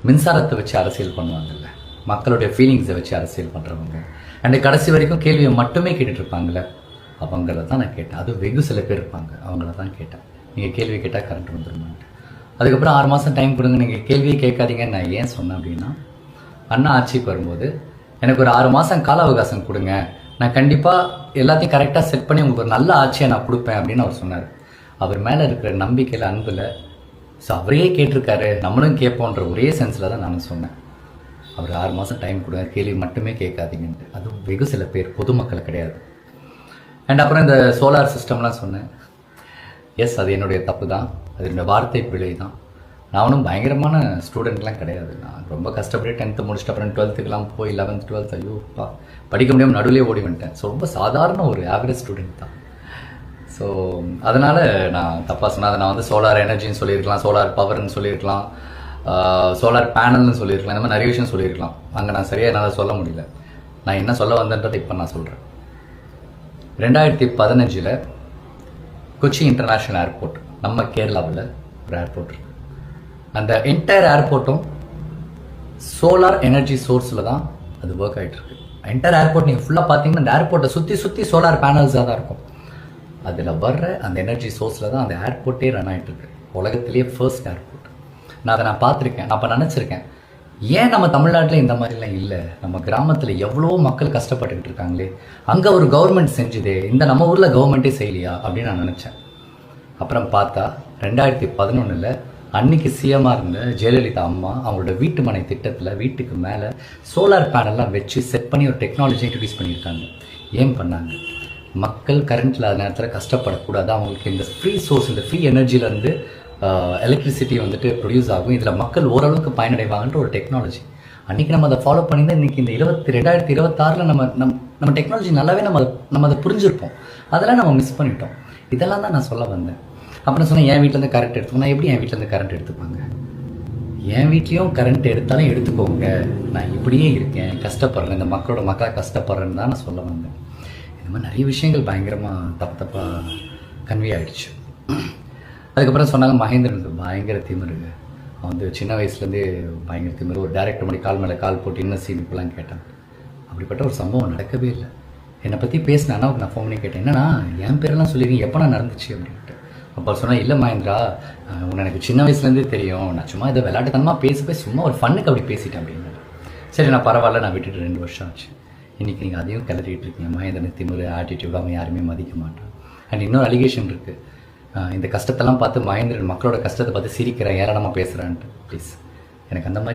மின்சாரத்தை வச்சு அரசியல் பண்ணுவாங்கல்ல, மக்களுடைய ஃபீலிங்ஸை வச்சு அரசியல் பண்ணுறவங்க, அண்ட் கடைசி வரைக்கும் கேள்வியை மட்டுமே கேட்டுட்டு இருப்பாங்கள்ல, அவங்கள தான் நான் கேட்டேன். அது வெகு சில பேர் இருப்பாங்க, அவங்கள தான் கேட்டேன். நீங்கள் கேள்வி கேட்டால் கரண்ட் வந்துருமான்ட்டு. அதுக்கப்புறம் 6 மாதம் டைம் கொடுங்க, நீங்கள் கேள்வியே கேட்காதீங்கன்னு நான் ஏன் சொன்னேன் அப்படின்னா, அண்ணா ஆட்சிக்கு வரும்போது எனக்கு ஒரு 6 மாதம் கால அவகாசம் கொடுங்க, நான் கண்டிப்பாக எல்லாத்தையும் கரெக்டாக செட் பண்ணி உங்களுக்கு ஒரு நல்ல ஆட்சியை நான் கொடுப்பேன் அப்படின்னு அவர் சொன்னார். அவர் மேலே இருக்கிற நம்பிக்கையில், அன்பில், ஸோ அவரே கேட்டிருக்காரு, நம்மளும் கேட்போன்ற ஒரே சென்ஸில் தான் நான் சொன்னேன். அவர் 6 மாதம் டைம் கொடுங்க, கேள்வி மட்டுமே கேட்காதீங்கன்ட்டு. அதுவும் வெகு சில பேர், பொதுமக்கள் கிடையாது. அண்ட் அப்புறம் இந்த சோலார் சிஸ்டம்லாம் சொன்னேன். எஸ், அது என்னுடைய தப்பு தான், அது என்னோடய வார்த்தை பிழை தான். நான் ஒன்றும் பயங்கரமான ஸ்டூடெண்ட்லாம் கிடையாது. நான் ரொம்ப கஷ்டப்பட்டு 10th முடிச்சுட்டு அப்புறம் 12th போய் 11th 12th ஐயோப்பா படிக்க முடியாமல் நடுவிலே ஓடி வந்துட்டேன். ஸோ ரொம்ப சாதாரண ஒரு ஆவரேஜ் ஸ்டூடெண்ட் தான். ஸோ அதனால் நான் தப்பாக சொன்னேன். அதை நான் வந்து சோலார் எனர்ஜின்னு சொல்லியிருக்கலாம், சோலார் பவர்னு சொல்லியிருக்கலாம், சோலார் பேனல்னு சொல்லியிருக்கலாம், இந்த மாதிரி நிறைய விஷயம் சொல்லியிருக்கலாம். அங்கே நான் சரியாக என்னால் சொல்ல முடியல. நான் என்ன சொல்ல வந்தேன்றதை இப்போ நான் சொல்கிறேன். 2015 கொச்சி இன்டர்நேஷ்னல் ஏர்போர்ட், நம்ம கேரளாவில் ஒரு ஏர்போர்ட் இருக்குது. அந்த என்டையர் ஏர்போர்ட்டும் சோலார் எனர்ஜி சோர்ஸில் தான் அது ஒர்க் ஆகிட்டு இருக்கு. என்டையர் ஏர்போர்ட் நீங்கள் ஃபுல்லாக பார்த்தீங்கன்னா அந்த ஏர்போர்ட்டை சுற்றி சோலார் பேனல்ஸாக தான் இருக்கும். அதில் வர்ற அந்த எனர்ஜி சோர்ஸில் தான் அந்த ஏர்போர்ட்டே ரன் ஆகிட்டு இருக்கு. உலகத்திலேயே ஃபர்ஸ்ட் ஏர்போர்ட். நான் அதை பார்த்துருக்கேன். நான் அப்போ நினச்சிருக்கேன், ஏன் நம்ம தமிழ்நாட்டில் இந்த மாதிரிலாம் இல்லை, நம்ம கிராமத்தில் எவ்வளோ மக்கள் கஷ்டப்பட்டுக்கிட்டு இருக்காங்களே, அங்கே ஒரு கவர்மெண்ட் செஞ்சுதே, இந்த நம்ம ஊரில் கவர்மெண்ட்டே செய்யலையா அப்படின்னு நான் நினச்சேன். அப்புறம் பார்த்தா 2011 அன்னைக்கு சிஎம்மாக இருந்த ஜெயலலிதா அம்மா அவங்களோட வீட்டு மனை திட்டத்தில் வீட்டுக்கு மேலே சோலார் பேனல்லாம் வச்சு செட் பண்ணி ஒரு டெக்னாலஜி இன்ட்ரடியூஸ் பண்ணியிருக்காங்க. ஏன் பண்ணாங்க? மக்கள் கரண்ட் இல்லாத நேரத்தில் கஷ்டப்படக்கூடாது, அவங்களுக்கு இந்த ஃப்ரீ சோர்ஸ், இந்த ஃப்ரீ எனர்ஜிலேருந்து எலக்ட்ரிசிட்டி வந்துட்டு ப்ரொடியூஸ் ஆகும், இதில் மக்கள் ஓரளவுக்கு பயனடைவாங்கன்ற ஒரு டெக்னாலஜி. அன்றைக்கி நம்ம அதை ஃபாலோ பண்ணி தான் இன்றைக்கி இந்த 2026 நம்ம டெக்னாலஜி நல்லாவே நம்ம அதை புரிஞ்சிருப்போம். அதெல்லாம் நம்ம மிஸ் பண்ணிட்டோம். இதெல்லாம் தான் நான் சொல்ல வந்தேன். அப்புறம் சொன்னேன், என் வீட்டிலேருந்து கரண்ட் எடுத்துக்கணும். நான் எப்படி என் வீட்டிலேருந்து கரண்ட் எடுத்துப்பாங்க? என் வீட்லேயும் கரண்ட் எடுத்தாலும் எடுத்துக்கோங்க, நான் இப்படியே இருக்கேன், கஷ்டப்படுறேன், இந்த மக்களாக கஷ்டப்படுறேன்னு தான் நான் சொல்ல வந்தேன். இந்த மாதிரி நிறைய விஷயங்கள் பயங்கரமாக தப்பாக கன்வே ஆகிடுச்சு. அதுக்கப்புறம் சொன்னாங்க, மகேந்திரனுக்கு பயங்கர திமிருங்க, அவன் வந்து சின்ன வயசுலேருந்தே பயங்கர திமிரு, ஒரு டேரக்டர் மாதிரி கால் மேலே கால் போட்டு இன்னும் சீன் இப்பெல்லாம் கேட்டான். அப்படிப்பட்ட ஒரு சம்பவம் நடக்கவே இல்லை. என்னை பற்றி பேசினேன், அண்ணாவுக்கு நான் ஃபோன் பண்ணி கேட்டேன், என்னன்னா என் பேரெல்லாம் சொல்லிடுங்க, எப்போ நான் நடந்துச்சு அப்படின்ட்டு. அப்போ சொன்னேன், இல்லை மகேந்திரா, உன்னை எனக்கு சின்ன வயசுலேருந்தே தெரியும், நான் சும்மா இதை விளையாட்டுத்தனமாக பேசி சும்மா ஒரு ஃபன்னுக்கு அப்படி பேசிட்டேன் அப்படின்னு. சரி, நான் பரவாயில்ல, நான் விட்டுட்டு 2 வருஷம் ஆச்சு. இன்றைக்கி நீங்கள் அதையும் கிளறிட்டு இருக்கீங்க, மகேந்திரன் திமிரு, ஆட்டிடியூட், அவன் யாருமே மதிக்க மாட்டான். அண்ட் இன்னொரு அலிகேஷன் இருக்குது, இந்த கஷ்டத்தெல்லாம் பார்த்து மகேந்திரன் மக்களோட கஷ்டத்தை பார்த்து சிரிக்கிறேன், ஏராளமாக பேசுகிறான்ட்டு. ப்ளீஸ், எனக்கு அந்த மாதிரி